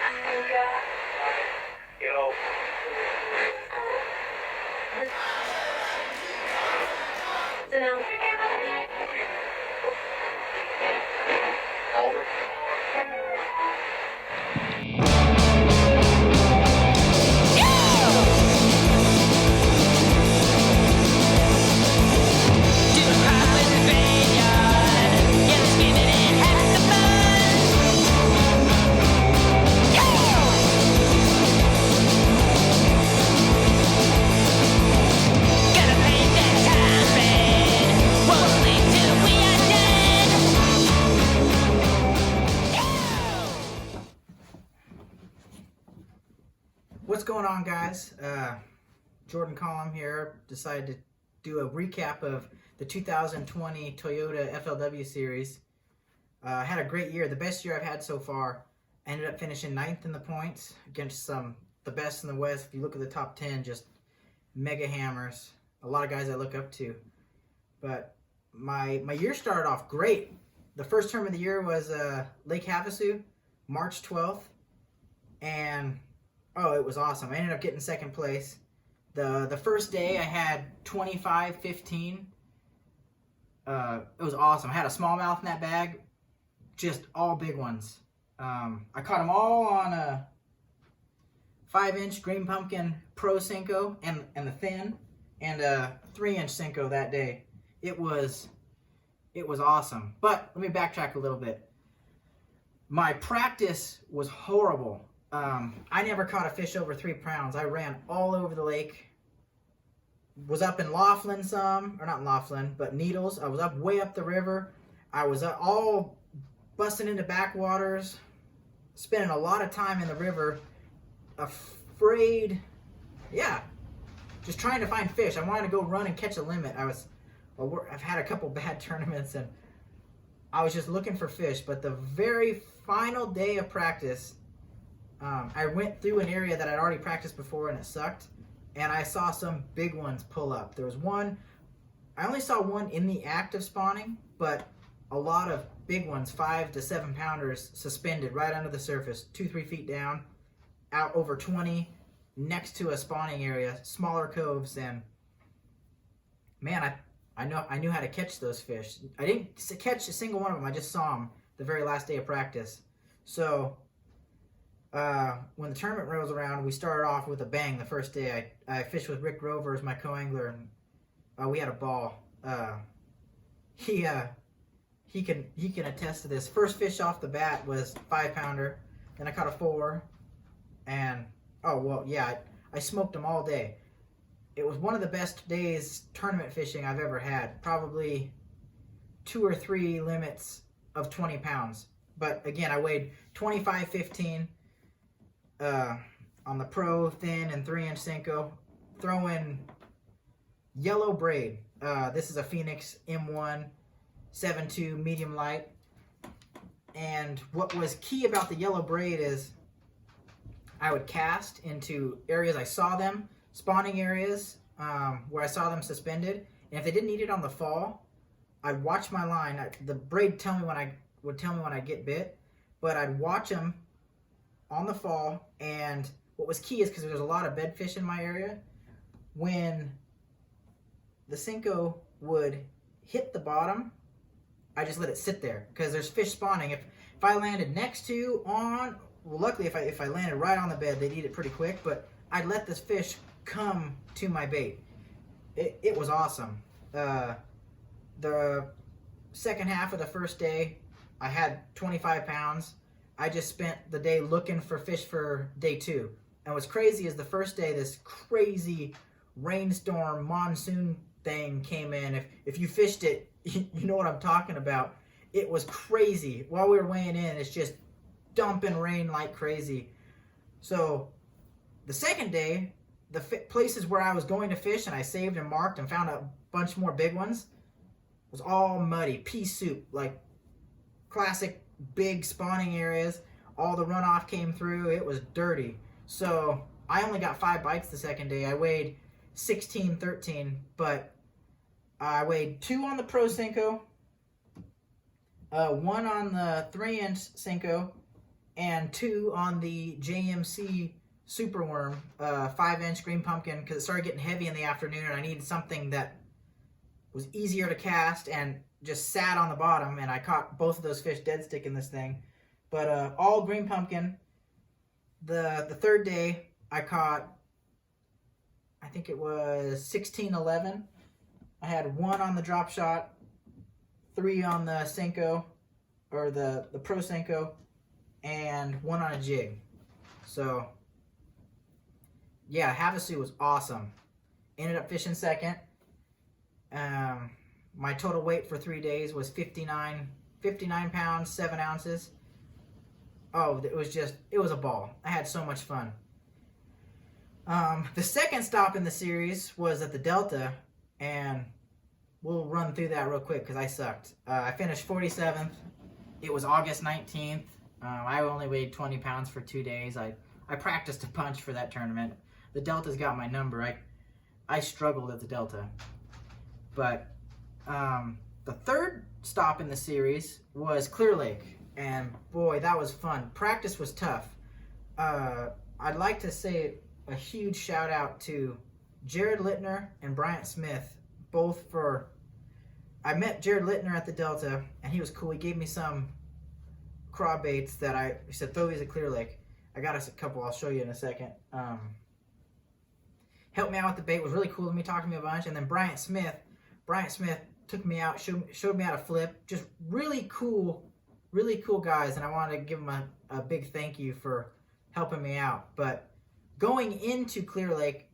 Yo. So now, What's going on, guys? Jordan Colloms here. Decided to do a recap of the 2020 Toyota FLW series. Had a great year, the best year I've had so far. Ended up finishing 9th in the points against the best in the West. If you look at the top 10, just mega hammers. A lot of guys I look up to. But my year started off great. The first term of the year was Lake Havasu, March 12th. And oh, it was awesome. I ended up getting second place. The first day I had 25-15. It was awesome. I had a smallmouth in that bag, just all big ones. I caught them all on a 5-inch Green Pumpkin Pro Senko and the thin, and a 3-inch Senko that day. It was awesome. But let me backtrack a little bit. My practice was horrible. I never caught a fish over 3 pounds. I ran all over the lake. Was up in Laughlin some, or not in Laughlin, but Needles. I was up way up the river. I was all busting into backwaters, spending a lot of time in the river, afraid, just trying to find fish. I wanted to go run and catch a limit. I've had a couple bad tournaments, and I was just looking for fish. But the very final day of practice, I went through an area that I'd already practiced before and it sucked, and I saw some big ones pull up. There was one, I only saw one in the act of spawning, but a lot of big ones, 5 to 7 pounders, suspended right under the surface, 2-3 feet down, out over 20, next to a spawning area, smaller coves, and man, I knew how to catch those fish. I didn't catch a single one of them, I just saw them the very last day of practice. So when the tournament rolls around, we started off with a bang the first day. I fished with Rick Rover as my co-angler, and we had a ball. He can attest to this. First fish off the bat was 5-pounder. Then I caught a 4, and I smoked them all day. It was one of the best days tournament fishing I've ever had. Probably 2 or 3 limits of 20 pounds. But again, I weighed 25-15. On the Pro thin and 3-inch Senko, throwing yellow braid. This is a Phoenix M1 7.2 medium light. And what was key about the yellow braid is I would cast into areas I saw them, spawning areas where I saw them suspended. And if they didn't eat it on the fall, I'd watch my line. The braid would tell me when I get bit, but I'd watch them on the fall. And what was key is because there's a lot of bedfish in my area, when the Senko would hit the bottom, I just let it sit there because there's fish spawning. If I landed next to, luckily if I landed right on the bed, they'd eat it pretty quick, but I'd let this fish come to my bait. It was awesome. The second half of the first day, I had 25 pounds. I just spent the day looking for fish for day 2. And what's crazy is the first day, this crazy rainstorm monsoon thing came in. If you fished it, you know what I'm talking about. It was crazy. While we were weighing in, it's just dumping rain like crazy. So the second day, the places where I was going to fish and I saved and marked and found a bunch more big ones was all muddy, pea soup, like classic big spawning areas. All the runoff came through. It was dirty. So I only got 5 bites the second day. I weighed 16-13, but I weighed 2 on the Pro Senko, 1 on the 3-inch Senko, and 2 on the JMC Superworm 5-inch green pumpkin, because it started getting heavy in the afternoon and I needed something that was easier to cast and just sat on the bottom, and I caught both of those fish dead stick in this thing. But all green pumpkin. The third day I caught, I think it was 1611. I had 1 on the drop shot, 3 on the Senko, or the Pro Senko, and 1 on a jig. So yeah, Havasu was awesome. Ended up fishing second. My total weight for 3 days was 59 pounds, 7 ounces. Oh, it was a ball. I had so much fun. The second stop in the series was at the Delta, and we'll run through that real quick because I sucked. I finished 47th. It was August 19th. I only weighed 20 pounds for 2 days. I practiced a bunch for that tournament. The Delta's got my number. I struggled at the Delta. But the third stop in the series was Clear Lake, and boy, that was fun. Practice was tough. I'd like to say a huge shout out to Jared Littner and Bryant Smith, both for... I met Jared Littner at the Delta, and he was cool. He gave me some craw baits that he said, throw these at Clear Lake. I got us a couple I'll show you in a second. Helped me out with the bait, was really cool to me, talked to me a bunch. And then Bryant Smith took me out, showed me how to flip. Just really cool guys, and I wanted to give them a big thank you for helping me out. But going into Clear Lake,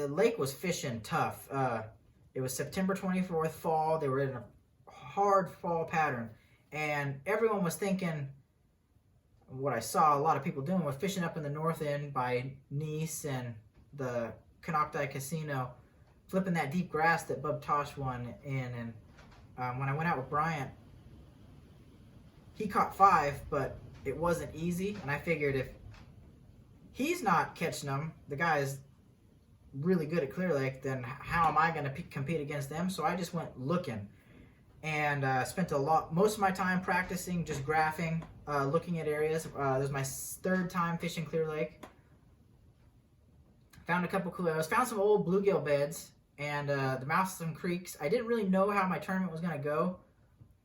Lake was fishing tough. It was September 24th, fall. They were in a hard fall pattern, and everyone was thinking, what I saw a lot of people doing was fishing up in the north end by Nice and the Canocti Casino, flipping that deep grass that Bub Tosh won in. And when I went out with Bryant, he caught 5, but it wasn't easy. And I figured if he's not catching them, the guy is really good at Clear Lake, then how am I going to compete against them? So I just went looking, and spent most of my time practicing, just graphing, looking at areas. This was my 3rd time fishing Clear Lake. Found a couple cool areas. Found some old bluegill beds and the mouths of some creeks. I didn't really know how my tournament was going to go,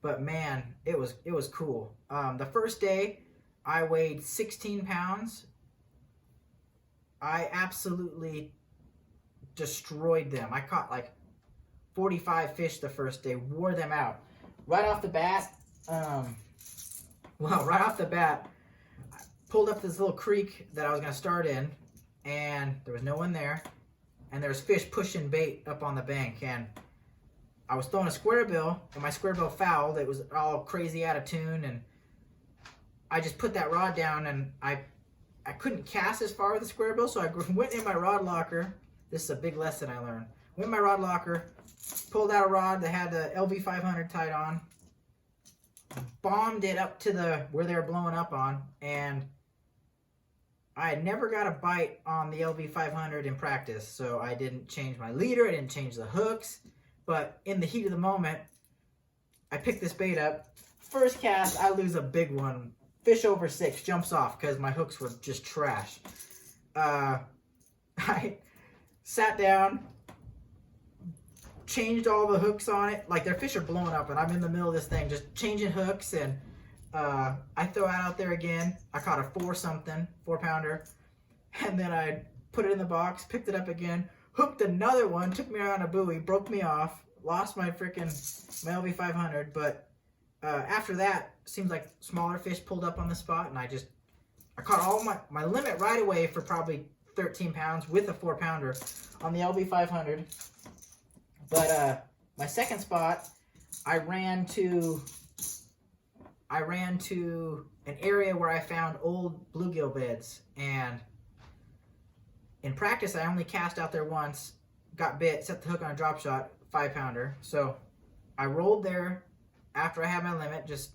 but man, it was cool. The first day, I weighed 16 pounds. I absolutely destroyed them. I caught like 45 fish the first day, wore them out. Right off the bat, I pulled up this little creek that I was going to start in, and there was no one there, and there was fish pushing bait up on the bank, and I was throwing a square bill, and my square bill fouled. It was all crazy out of tune, and I just put that rod down, and I couldn't cast as far with the square bill, so I went in my rod locker. This is a big lesson I learned. Went in my rod locker, pulled out a rod that had the LV500 tied on, bombed it up to where they were blowing up on, and I had never got a bite on the LV500 in practice, so I didn't change my leader, I didn't change the hooks, but in the heat of the moment, I picked this bait up. First cast, I lose a big one. Fish over 6, jumps off because my hooks were just trash. I sat down, changed all the hooks on it. Like, their fish are blowing up, and I'm in the middle of this thing, just changing hooks, and I throw it out there again. I caught a 4-pounder, and then I put it in the box, picked it up again, hooked another one, took me around a buoy, broke me off, lost my LV500, but after that, seems like smaller fish pulled up on the spot, and I caught all my limit right away for probably 13 pounds with a 4-pounder on the LV500. But my second spot, I ran to an area where I found old bluegill beds, and in practice I only cast out there once, got bit, set the hook on a drop shot, 5-pounder. So I rolled there after I had my limit. It's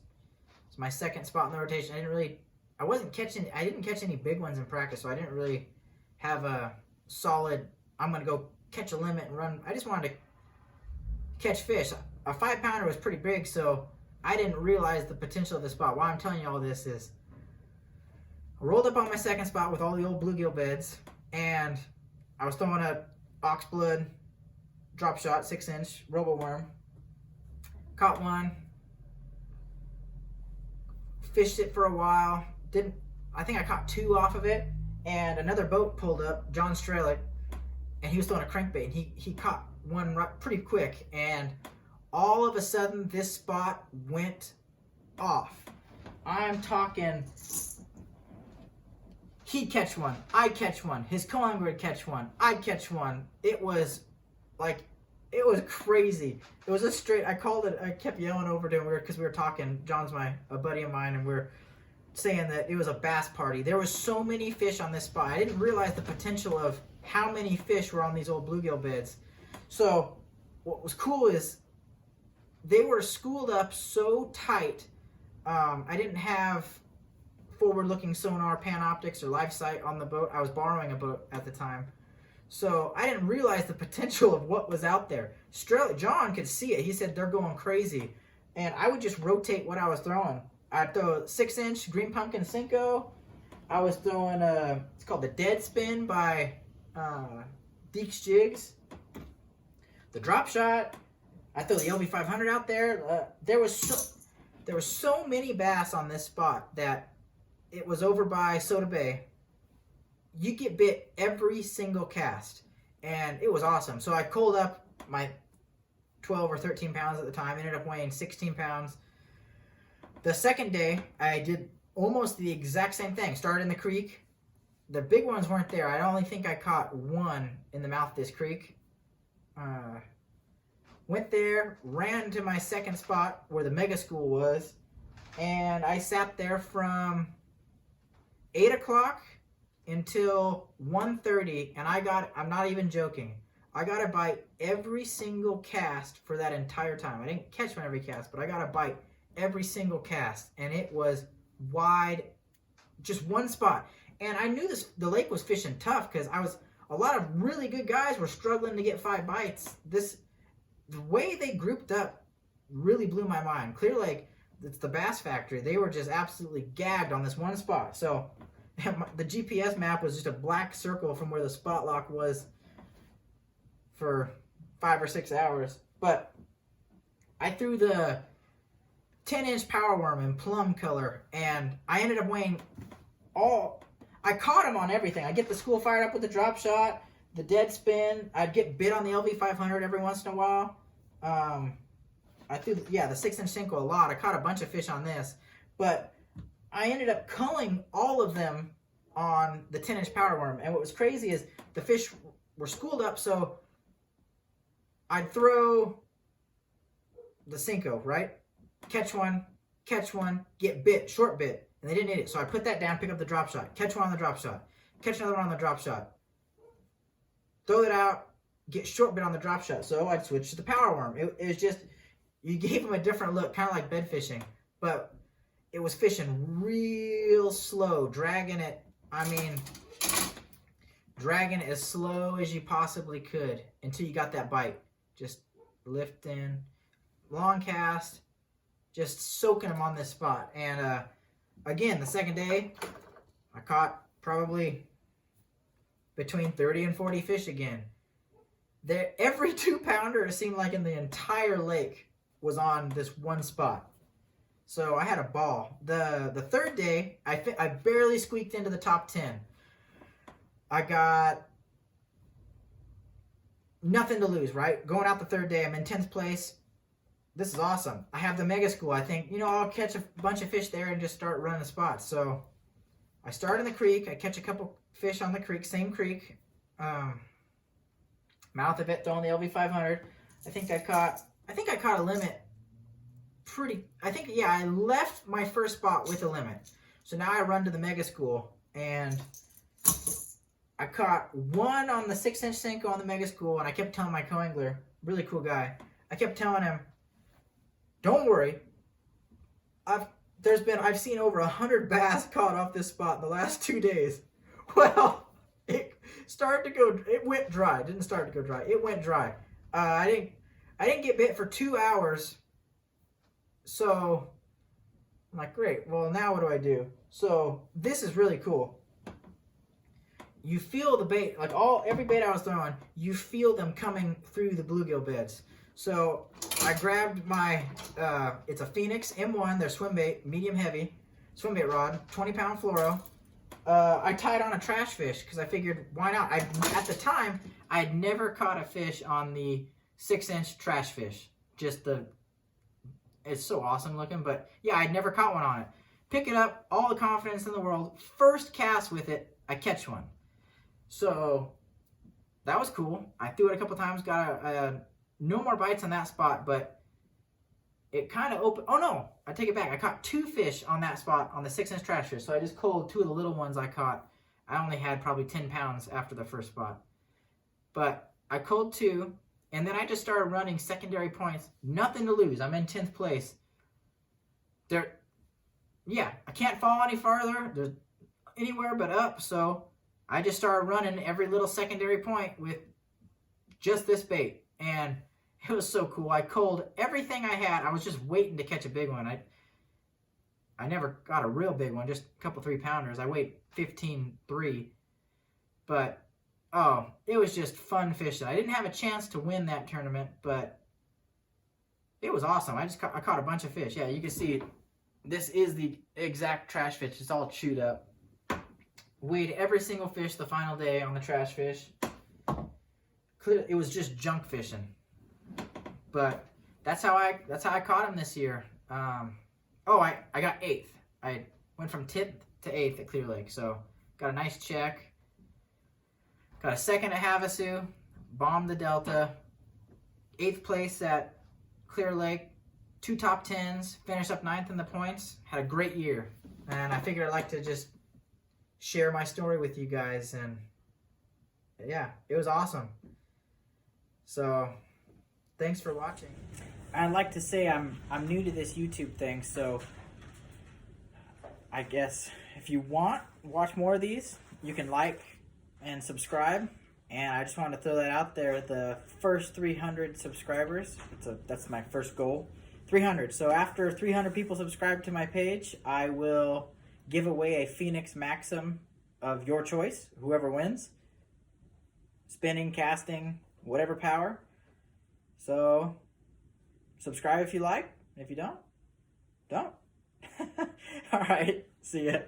my second spot in the rotation. I didn't catch any big ones in practice, so I didn't really have a solid, I'm gonna go catch a limit and run. I just wanted to catch fish. A 5-pounder was pretty big, so I didn't realize the potential of the spot. Why I'm telling you all this is I rolled up on my second spot with all the old bluegill beds, and I was throwing a oxblood drop shot, 6-inch robo worm. Caught one, fished it for a while. I think I caught 2 off of it, and another boat pulled up, John Strelick, and he was throwing a crankbait. And he caught one pretty quick, and all of a sudden this spot went off. I'm talking, he'd catch one, I'd catch one, his co-angler would catch one, I'd catch one. It was crazy. It was a straight, I kept yelling over to him because we were talking, John's a buddy of mine, and we were saying that it was a bass party. There was so many fish on this spot. I didn't realize the potential of how many fish were on these old bluegill beds. So what was cool is they were schooled up so tight. I didn't have forward-looking sonar, Panoptics, or live sight on the boat. I was borrowing a boat at the time. So I didn't realize the potential of what was out there. John could see it. He said they're going crazy. And I would just rotate what I was throwing. I'd throw a 6-inch green pumpkin Cinco. I was throwing it's called the Dead Spin by Deeks Jigs. The drop shot. I throw the LV500 out there. There were so many bass on this spot that it was over by Soda Bay. You get bit every single cast, and it was awesome. So I culled up my 12 or 13 pounds at the time, ended up weighing 16 pounds. The second day, I did almost the exact same thing. Started in the creek. The big ones weren't there. I only think I caught one in the mouth of this creek. Went there, ran to my second spot where the mega school was, and I sat there from 8 o'clock until 1:30, and I'm not even joking, I got a bite every single cast for that entire time. I didn't catch one every cast, but I got a bite every single cast, and it was wide, just one spot. And I knew the lake was fishing tough because a lot of really good guys were struggling to get 5 bites. The way they grouped up really blew my mind. Clear Lake, it's the Bass Factory. They were just absolutely gagged on this one spot. So the GPS map was just a black circle from where the spot lock was for 5 or 6 hours. But I threw the 10-inch power worm in plum color, and I ended up weighing I caught him on everything. I get the school fired up with the drop shot, the dead spin. I'd get bit on the LV500 every once in a while. I threw the 6-inch Cinco a lot. I caught a bunch of fish on this, but I ended up culling all of them on the 10-inch power worm. And what was crazy is the fish were schooled up, so I'd throw the Cinco, right? Catch one, get bit, short bit. And they didn't hit it. So I put that down, pick up the drop shot, catch one on the drop shot, catch another one on the drop shot, throw it out, get short bit on the drop shot. So I'd switch to the power worm. It was just, you gave them a different look, kind of like bed fishing. But it was fishing real slow, dragging it as slow as you possibly could until you got that bite. Just lifting, long cast, just soaking them on this spot. And again, the second day, I caught probably between 30 and 40 fish again. Every 2-pounder, it seemed like in the entire lake, was on this one spot. So I had a ball. The third day, I barely squeaked into the top 10. I got nothing to lose, right? Going out the third day, I'm in 10th place. This is awesome. I have the mega school. I think, I'll catch a bunch of fish there and just start running spots. So I start in the creek. I catch a couple fish on the creek, same creek. Mouth of it, throwing the LV500. I think I caught a limit I left my first spot with a limit. So now I run to the mega school, and I caught one on the 6-inch Cinco on the mega school, and I kept telling my co-angler, really cool guy, I kept telling him, don't worry, I've seen over 100 bass caught off this spot in the last 2 days. Well, it went dry. It didn't start to go dry. It went dry. I didn't get bit for 2 hours. So I'm like, great. Well, now what do I do? So this is really cool. You feel the bait, like every bait I was throwing, you feel them coming through the bluegill beds. So I grabbed my, it's a Phoenix M1, their swim bait, medium heavy, swim bait rod, 20-pound fluoro. I tied on a trash fish because I figured, why not? At the time, I had never caught a fish on the 6-inch trash fish. It's so awesome looking, but yeah, I'd never caught one on it. Pick it up, all the confidence in the world. First cast with it, I catch one. So that was cool. I threw it a couple times, got no more bites on that spot, but it kind of opened. Oh no, I take it back. I caught 2 fish on that spot on the 6-inch trash fish. So I just culled 2 of the little ones I caught. I only had probably 10 pounds after the first spot. But I culled 2, and then I just started running secondary points. Nothing to lose. I'm in 10th place. Yeah, I can't fall any farther. There's anywhere but up, so I just started running every little secondary point with just this bait, and it was so cool. I culled everything I had. I was just waiting to catch a big one. I never got a real big one, just a couple 3-pounders. I weighed 15.3, but oh, it was just fun fishing. I didn't have a chance to win that tournament, but it was awesome. I caught a bunch of fish. Yeah, you can see this is the exact trash fish. It's all chewed up. Weighed every single fish the final day on the trash fish. It was just junk fishing, but that's how I caught him this year. I got 8th. I went from 10th to 8th at Clear Lake, so got a nice check. Got a 2nd at Havasu, bombed the Delta. 8th place at Clear Lake, 2 top 10s, finished up 9th in the points. Had a great year, and I figured I'd like to just share my story with you guys, and yeah, it was awesome. So thanks for watching. I'd like to say I'm new to this YouTube thing, so I guess if you watch more of these, you can like and subscribe. And I just wanted to throw that out there. The first 300 subscribers, that's my first goal, 300. So after 300 people subscribe to my page, I will give away a Phoenix Maxim of your choice, whoever wins. Spinning, casting, whatever power. So subscribe if you like. If you don't, don't. All right, see ya.